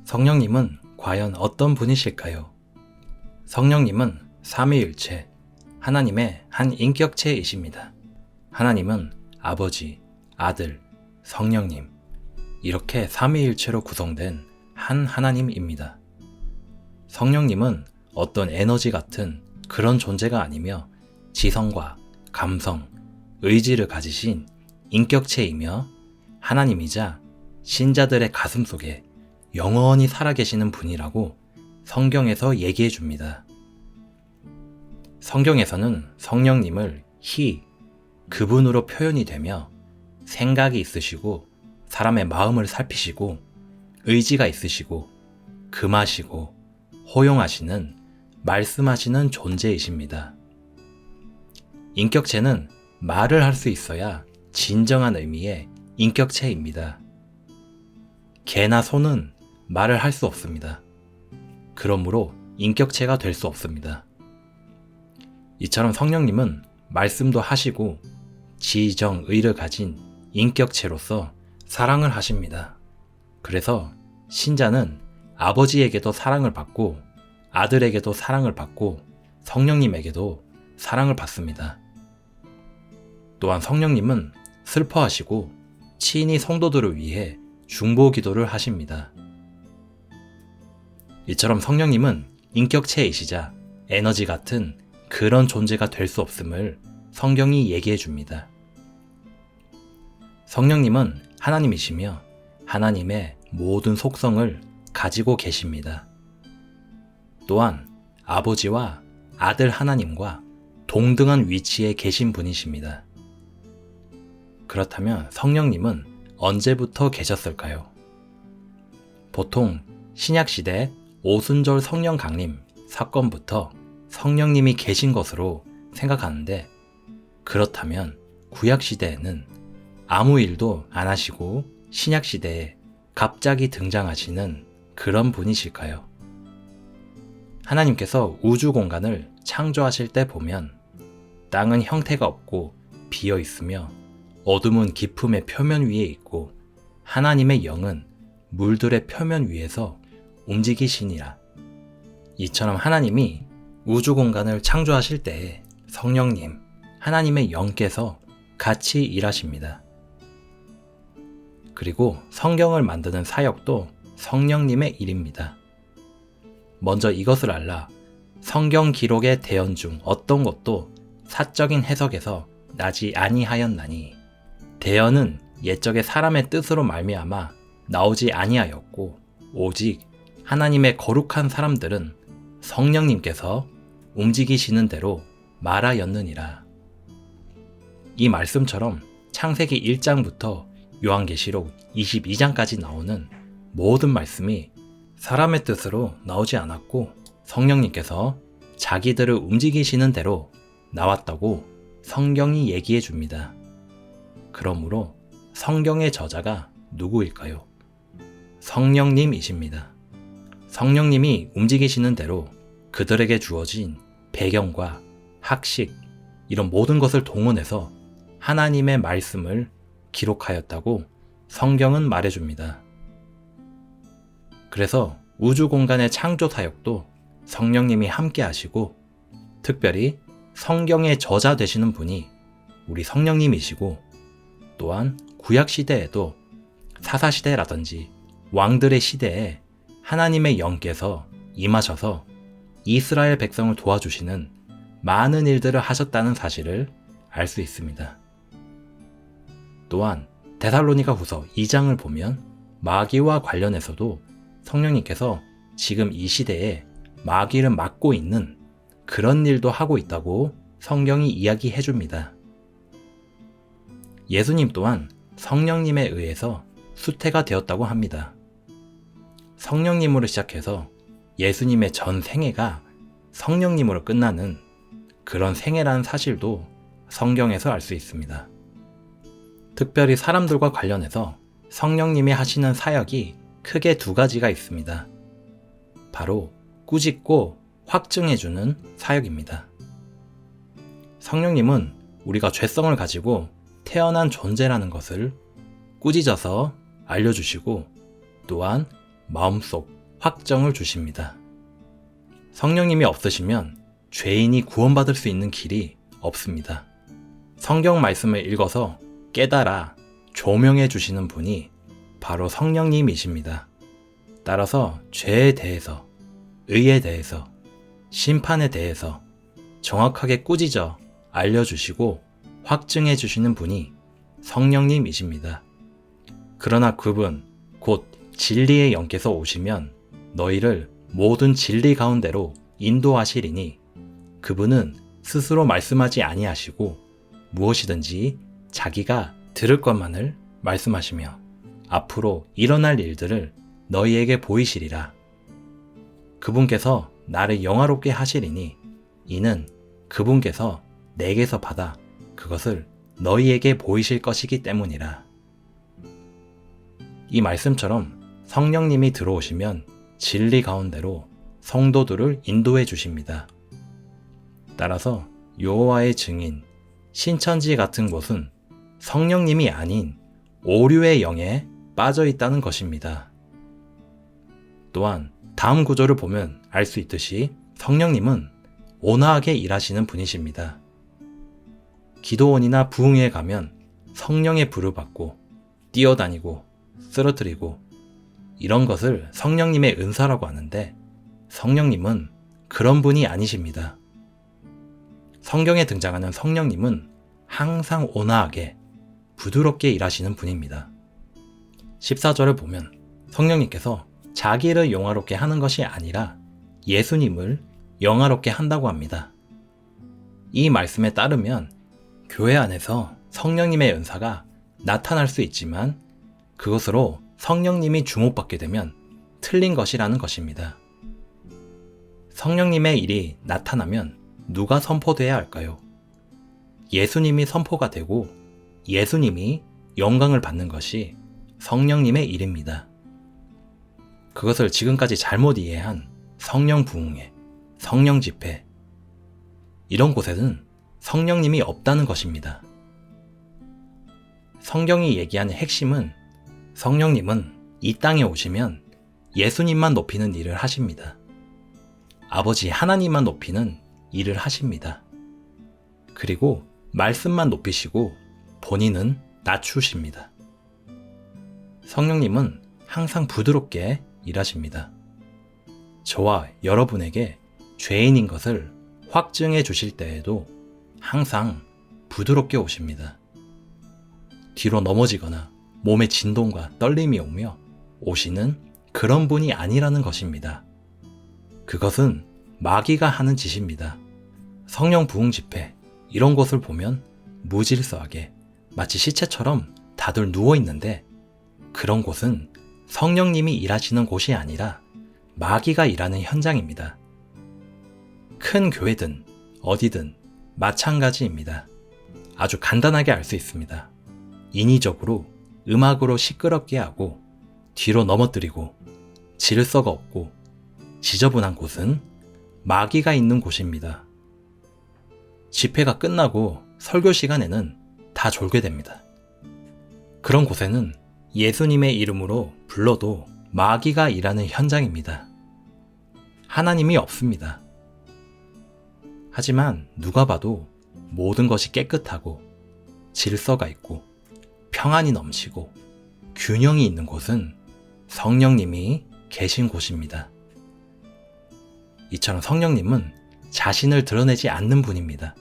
성령님은 과연 어떤 분이실까요? 성령님은 삼위일체, 하나님의 한 인격체이십니다. 하나님은 아버지, 아들, 성령님, 이렇게 삼위일체로 구성된 한 하나님입니다. 성령님은 어떤 에너지 같은 그런 존재가 아니며 지성과 감성, 의지를 가지신 인격체이며 하나님이자 신자들의 가슴 속에 영원히 살아계시는 분이라고 성경에서 얘기해 줍니다. 성경에서는 성령님을 히, 그분으로 표현이 되며 생각이 있으시고 사람의 마음을 살피시고 의지가 있으시고 금하시고 호용하시는 말씀하시는 존재이십니다. 인격체는 말을 할 수 있어야 진정한 의미의 인격체입니다. 개나 소는 말을 할 수 없습니다. 그러므로 인격체가 될 수 없습니다. 이처럼 성령님은 말씀도 하시고 지정의를 가진 인격체로서 사랑을 하십니다. 그래서 신자는 아버지에게도 사랑을 받고 아들에게도 사랑을 받고 성령님에게도 사랑을 받습니다. 또한 성령님은 슬퍼하시고 친히 성도들을 위해 중보 기도를 하십니다. 이처럼 성령님은 인격체이시자 에너지 같은 그런 존재가 될 수 없음을 성경이 얘기해 줍니다. 성령님은 하나님이시며 하나님의 모든 속성을 가지고 계십니다. 또한 아버지와 아들 하나님과 동등한 위치에 계신 분이십니다. 그렇다면 성령님은 언제부터 계셨을까요? 보통 신약시대 오순절 성령 강림 사건부터 성령님이 계신 것으로 생각하는데, 그렇다면 구약시대에는 아무 일도 안 하시고 신약시대에 갑자기 등장하시는 그런 분이실까요? 하나님께서 우주 공간을 창조하실 때 보면 땅은 형태가 없고 비어 있으며 어둠은 깊음의 표면 위에 있고 하나님의 영은 물들의 표면 위에서 움직이시니라. 이처럼 하나님이 우주 공간을 창조하실 때에 성령님, 하나님의 영께서 같이 일하십니다. 그리고 성경을 만드는 사역도 성령님의 일입니다. 먼저 이것을 알라. 성경 기록의 대연 중 어떤 것도 사적인 해석에서 나지 아니하였나니, 대연은 옛적의 사람의 뜻으로 말미암아 나오지 아니하였고 오직 하나님의 거룩한 사람들은 성령님께서 움직이시는 대로 말하였느니라. 이 말씀처럼 창세기 1장부터 요한계시록 22장까지 나오는 모든 말씀이 사람의 뜻으로 나오지 않았고 성령님께서 자기들을 움직이시는 대로 나왔다고 성경이 얘기해 줍니다. 그러므로 성경의 저자가 누구일까요? 성령님이십니다. 성령님이 움직이시는 대로 그들에게 주어진 배경과 학식, 이런 모든 것을 동원해서 하나님의 말씀을 기록하였다고 성경은 말해줍니다. 그래서 우주 공간의 창조 사역도 성령님이 함께 하시고, 특별히 성경의 저자 되시는 분이 우리 성령님이시고, 또한 구약 시대에도 사사시대라든지 왕들의 시대에 하나님의 영께서 임하셔서 이스라엘 백성을 도와주시는 많은 일들을 하셨다는 사실을 알 수 있습니다. 또한 데살로니가 후서 2장을 보면 마귀와 관련해서도 성령님께서 지금 이 시대에 마귀를 막고 있는 그런 일도 하고 있다고 성경이 이야기해 줍니다. 예수님 또한 성령님에 의해서 수태가 되었다고 합니다. 성령님으로 시작해서 예수님의 전 생애가 성령님으로 끝나는 그런 생애라는 사실도 성경에서 알 수 있습니다. 특별히 사람들과 관련해서 성령님이 하시는 사역이 크게 두 가지가 있습니다. 바로 꾸짖고 확증해주는 사역입니다. 성령님은 우리가 죄성을 가지고 태어난 존재라는 것을 꾸짖어서 알려주시고, 또한 마음속 확정을 주십니다. 성령님이 없으시면 죄인이 구원받을 수 있는 길이 없습니다. 성경 말씀을 읽어서 깨달아 조명해 주시는 분이 바로 성령님이십니다. 따라서 죄에 대해서, 의에 대해서, 심판에 대해서 정확하게 꾸짖어 알려주시고 확증해 주시는 분이 성령님이십니다. 그러나 그분, 곧 진리의 영께서 오시면 너희를 모든 진리 가운데로 인도하시리니 그분은 스스로 말씀하지 아니하시고 무엇이든지 자기가 들을 것만을 말씀하시며 앞으로 일어날 일들을 너희에게 보이시리라. 그분께서 나를 영화롭게 하시리니 이는 그분께서 내게서 받아 그것을 너희에게 보이실 것이기 때문이라. 이 말씀처럼 성령님이 들어오시면 진리 가운데로 성도들을 인도해 주십니다. 따라서 여호와의 증인, 신천지 같은 곳은 성령님이 아닌 오류의 영에 빠져 있다는 것입니다. 또한 다음 구절을 보면 알 수 있듯이 성령님은 온화하게 일하시는 분이십니다. 기도원이나 부흥회에 가면 성령의 불을 받고 뛰어다니고 쓰러뜨리고 이런 것을 성령님의 은사라고 하는데 성령님은 그런 분이 아니십니다. 성경에 등장하는 성령님은 항상 온화하게 부드럽게 일하시는 분입니다. 14절을 보면 성령님께서 자기를 영화롭게 하는 것이 아니라 예수님을 영화롭게 한다고 합니다. 이 말씀에 따르면 교회 안에서 성령님의 은사가 나타날 수 있지만 그것으로 성령님이 주목받게 되면 틀린 것이라는 것입니다. 성령님의 일이 나타나면 누가 선포돼야 할까요? 예수님이 선포가 되고 예수님이 영광을 받는 것이 성령님의 일입니다. 그것을 지금까지 잘못 이해한 성령 부흥회, 성령 집회 이런 곳에는 성령님이 없다는 것입니다. 성경이 얘기하는 핵심은 성령님은 이 땅에 오시면 예수님만 높이는 일을 하십니다. 아버지 하나님만 높이는 일을 하십니다. 그리고 말씀만 높이시고 본인은 낮추십니다. 성령님은 항상 부드럽게 일하십니다. 저와 여러분에게 죄인인 것을 확증해 주실 때에도 항상 부드럽게 오십니다. 뒤로 넘어지거나 몸에 진동과 떨림이 오며 오시는 그런 분이 아니라는 것입니다. 그것은 마귀가 하는 짓입니다. 성령 부흥 집회 이런 곳을 보면 무질서하게 마치 시체처럼 다들 누워 있는데 그런 곳은 성령님이 일하시는 곳이 아니라 마귀가 일하는 현장입니다. 큰 교회든 어디든 마찬가지입니다. 아주 간단하게 알 수 있습니다. 인위적으로 음악으로 시끄럽게 하고 뒤로 넘어뜨리고 질서가 없고 지저분한 곳은 마귀가 있는 곳입니다. 집회가 끝나고 설교 시간에는 다 졸게 됩니다. 그런 곳에는 예수님의 이름으로 불러도 마귀가 일하는 현장입니다. 하나님이 없습니다. 하지만 누가 봐도 모든 것이 깨끗하고 질서가 있고 평안이 넘치고 균형이 있는 곳은 성령님이 계신 곳입니다. 이처럼 성령님은 자신을 드러내지 않는 분입니다.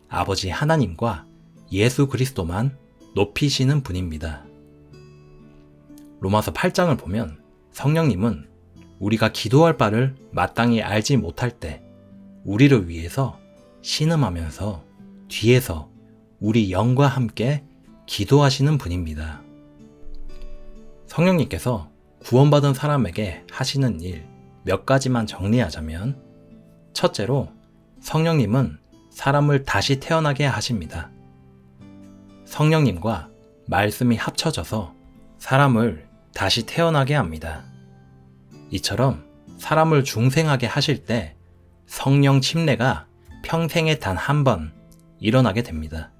아버지 하나님과 예수 그리스도만 높이시는 분입니다. 로마서 8장을 보면 성령님은 우리가 기도할 바를 마땅히 알지 못할 때 우리를 위해서 신음하면서 뒤에서 우리 영과 함께 기도하시는 분입니다. 성령님께서 구원받은 사람에게 하시는 일 몇 가지만 정리하자면 첫째로 성령님은 사람을 다시 태어나게 하십니다. 성령님과 말씀이 합쳐져서 사람을 다시 태어나게 합니다. 이처럼 사람을 중생하게 하실 때 성령 침례가 평생에 단 한 번 일어나게 됩니다.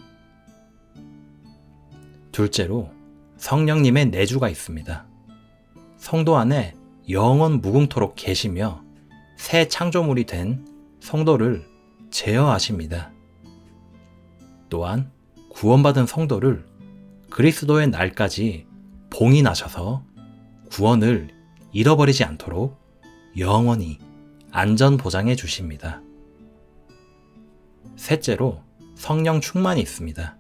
둘째로 성령님의 내주가 있습니다. 성도 안에 영원 무궁토록 계시며 새 창조물이 된 성도를 제어하십니다. 또한 구원받은 성도를 그리스도의 날까지 봉인하셔서 구원을 잃어버리지 않도록 영원히 안전 보장해 주십니다. 셋째로 성령 충만이 있습니다.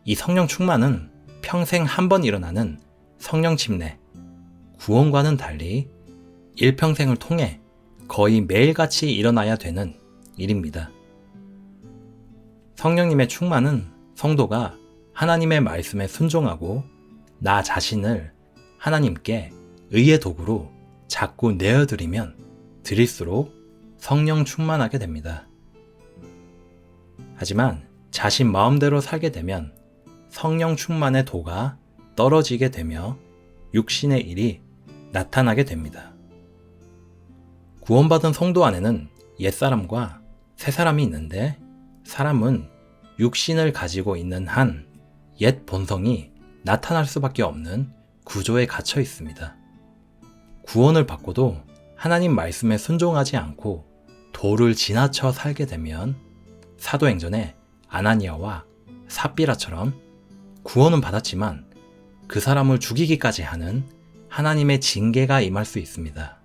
이 성령 충만은 평생 한 번 일어나는 성령 침례, 구원과는 달리 일평생을 통해 거의 매일같이 일어나야 되는 일입니다. 성령님의 충만은 성도가 하나님의 말씀에 순종하고 나 자신을 하나님께 의의 도구로 자꾸 내어드리면 드릴수록 성령 충만하게 됩니다. 하지만 자신 마음대로 살게 되면 성령 충만의 도가 떨어지게 되며 육신의 일이 나타나게 됩니다. 구원받은 성도 안에는 옛사람과 새사람이 있는데 사람은 육신을 가지고 있는 한 옛 본성이 나타날 수밖에 없는 구조에 갇혀 있습니다. 구원을 받고도 하나님 말씀에 순종하지 않고 도를 지나쳐 살게 되면 사도행전의 아나니아와 삽비라처럼 구원은 받았지만 그 사람을 죽이기까지 하는 하나님의 징계가 임할 수 있습니다.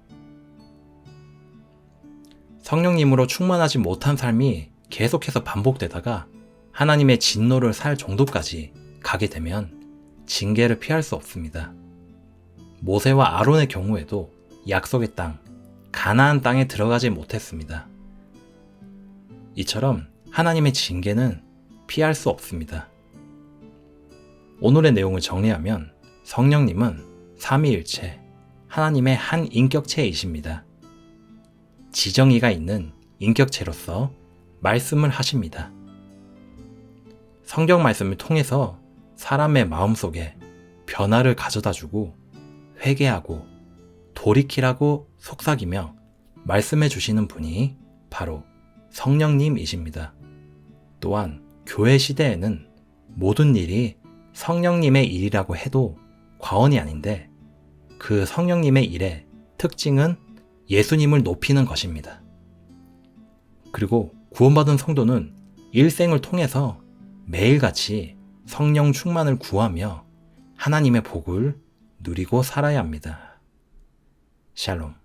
성령님으로 충만하지 못한 삶이 계속해서 반복되다가 하나님의 진노를 살 정도까지 가게 되면 징계를 피할 수 없습니다. 모세와 아론의 경우에도 약속의 땅, 가나안 땅에 들어가지 못했습니다. 이처럼 하나님의 징계는 피할 수 없습니다. 오늘의 내용을 정리하면 성령님은 삼위일체, 하나님의 한 인격체이십니다. 지정의가 있는 인격체로서 말씀을 하십니다. 성경 말씀을 통해서 사람의 마음속에 변화를 가져다주고 회개하고 돌이키라고 속삭이며 말씀해 주시는 분이 바로 성령님이십니다. 또한 교회 시대에는 모든 일이 성령님의 일이라고 해도 과언이 아닌데 그 성령님의 일의 특징은 예수님을 높이는 것입니다. 그리고 구원받은 성도는 일생을 통해서 매일같이 성령 충만을 구하며 하나님의 복을 누리고 살아야 합니다. 샬롬.